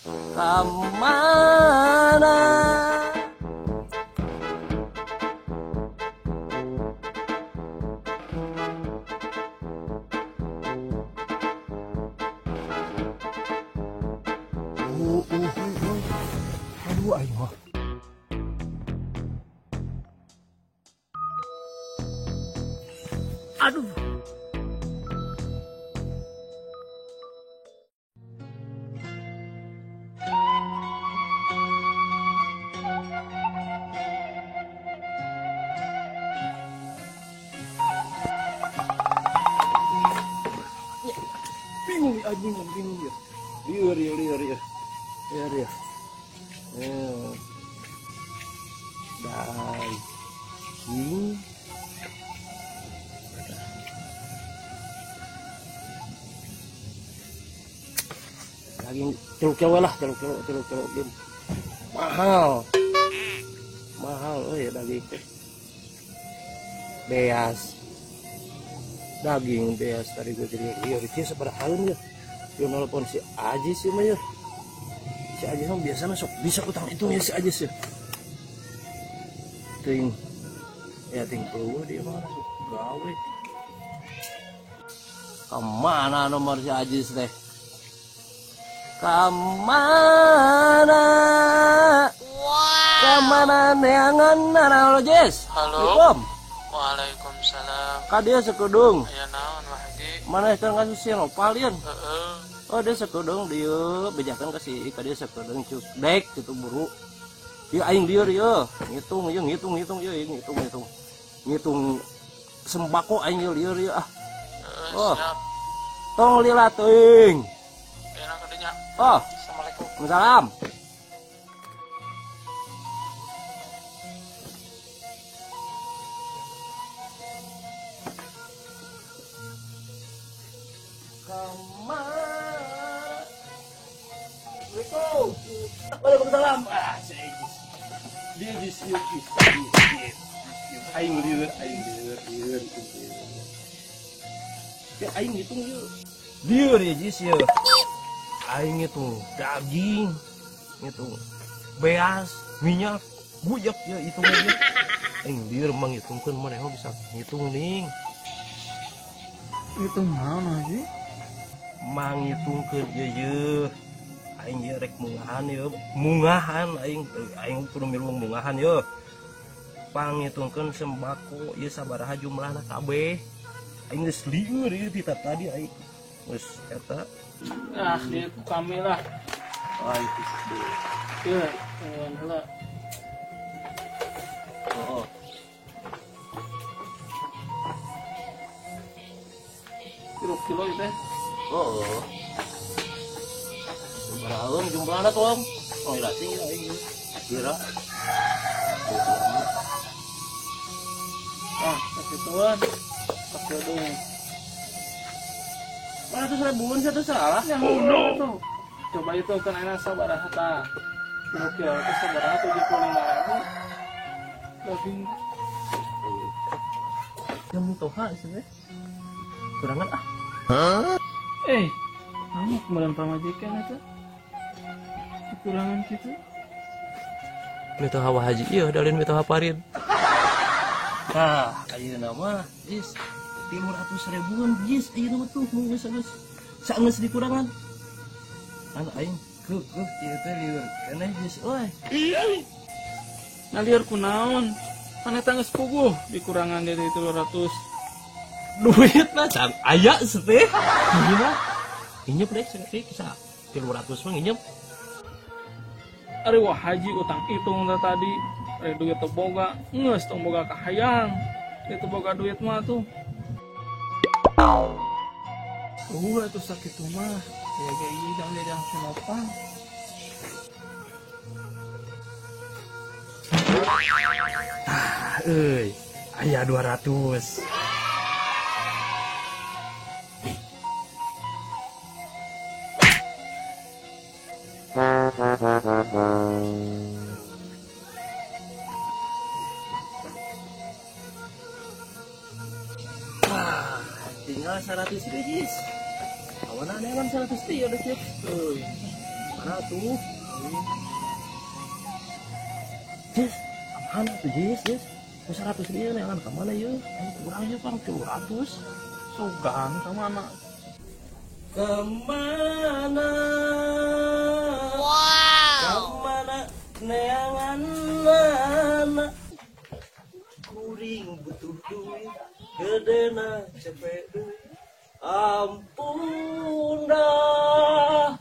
Kemana? Aduh, ayo mah. Aduh. Bingung ya, bingung ya. Liur. Daging. Daging celuk cewek lah, celuk game. Mahal, oh ya daging. Daging beas tadi gue jadi liur itu seberapa tahun ya. Dia nelpon si Ajis sih mah ya. Si Ajis mah biasanya sok bisa utang itu ya si Ajis ya. Ting keluar dia mah langsung gawe. Kemana nomor si Ajis teh? Kemana? Kemana neangan nana lo Jis? Halo. Waalaikumsalam. Ka dia sekudung. Aya naon Wahdi? Mana itu ngasus si nopalin? Heeh. Oh dia sekudung dia bejakan ke si ka dia sekudung cuk dek gitu buru. Dia aing lieur ya. Ngitung sembako aing lieur ya ah. Oh. Siap. Tong lila teuing. Enak kadenya. Oh, Assalamualaikum. Waalaikumsalam. Waalaikumsalam. Dia disiuk. Aing liur. Ya aing hitung yuk. Lieur ya Jis ya. Aing itu daging, itu beas, minyak, bujak ya itu aja. Aing lieur menghitungkan mereka bisa ngitung ning. Itu mana sih? Manghitungkeun ye. Aing ye rek mungahan aing kudu milu mungahan ye. Panghitungkeun sembako ieu sabaraha jumlahna kabeh. Aing geus lieur ieu ti tadi aing. Geus eta Ah, dia kami lah. ai Iya, heula. oh. Kilo itu. Oh. Berapa jumlahnya tuh om? Oh iya sih aing kira. Ah, kasih tuan. Pakai dong. Mana tuh seribuan satu salah? Oh no. Coba itu kan enak sabaraha tah. Kilo itu sabaraha 75.000. Daging Yang toha sih. Kurangan ah. kamu kemarin pamajikan itu kekurangan gitu. Metoha haji iya dalin metoha parin. Nah, ayeuna nama Jis 300.000 Jis ayeuna mah tuh geus saeungeus dikurangan. An aing keuk ieu teh lieur keneh Jis euy. Nah liar kunaon? Kan eta geus puguh dikurangan dari 300. Duit mah can aya teh. Iya. Inyep deh bisa 300 mah inyep. Ari wah haji utang hitung tadi. Ari duit teu boga, geus tong boga kahayang. Itu boga duit mah tuh. Atuh sakit mah. Ya gaya jangan sinopang. Aya 200. Tinggal 100 Jis. Awan ada kan 100 ya udah siap. mana tuh? Jis, mana tuh Jis? Jis, 100 dia neangan kemana yuk? Kurang ya Bang 200. Sogan sama anak. Kemana? Kemana neangan mana? Kuring butuh duit, gedena cepet duit. Ampun dah.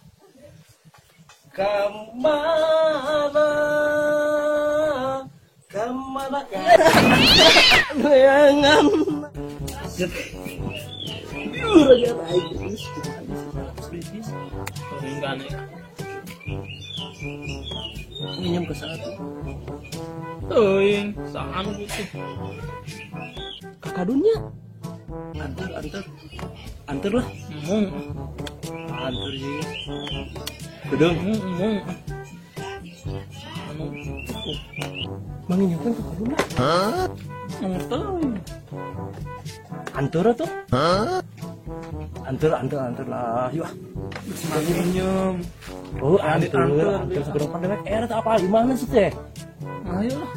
Kemana? Kemana? Neangan. Lagi naik bis. Enggak nih. Minjem ke satu. Teuing, saan gitu. Kakadunnya. Antar lah. Mung. Antar sih. Gedung. Mung. Anu. Manginjaukan kakadunnya. Anu teuing. Antar tuh. Antar lah. Yuk. Minjem. Oh, Antar. antar sebelum pandemi era tak apa gimana sih teh? Ayo lah.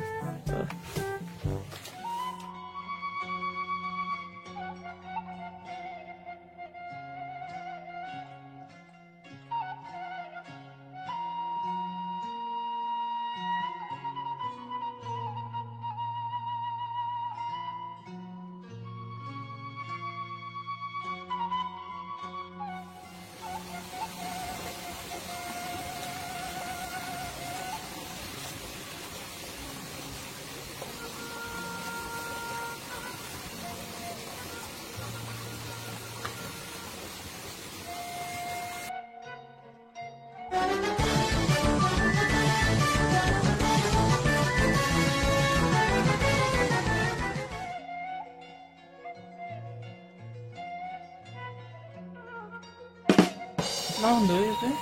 Naon deui teh?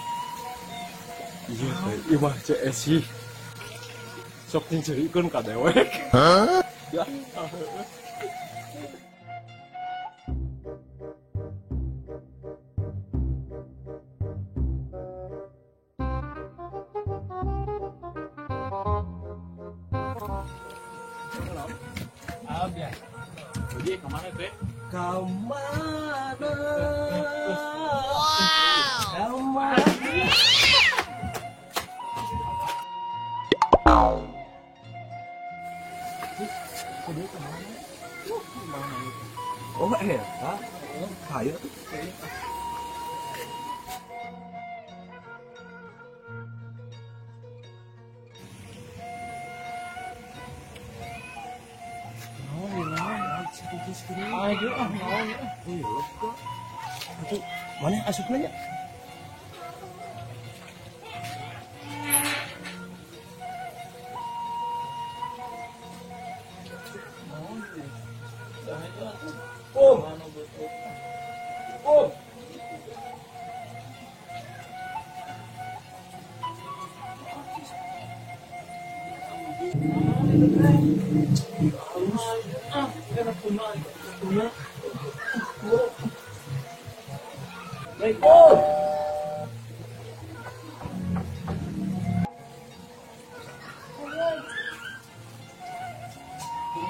Iya, iya mah cek sih. Sok nyerikeun ka dewek. Hah? Ya. Abia. Jadi kemana teh? Kemana? Oh, Pak. Ayo. Ayo ah naon ya. Iya, kok. Itu mana asupnya ya?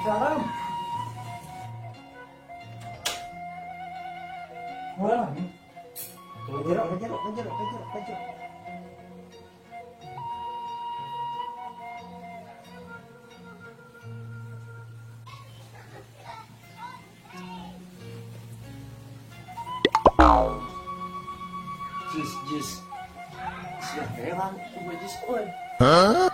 Garam. Wah. Kejar. Jis. Siap heran, coba jis, oi. Hah?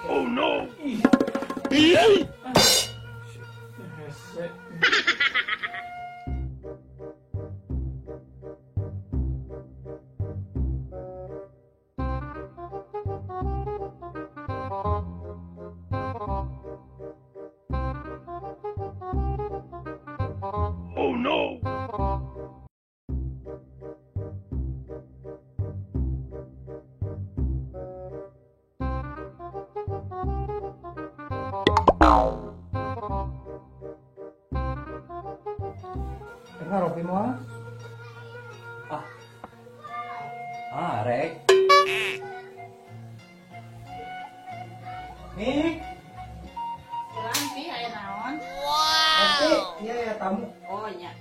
Oh no! Dengar Ropi mau? Rek. Nih, Pulang sih aya naon? pasti iya ya tamu. Oh nya.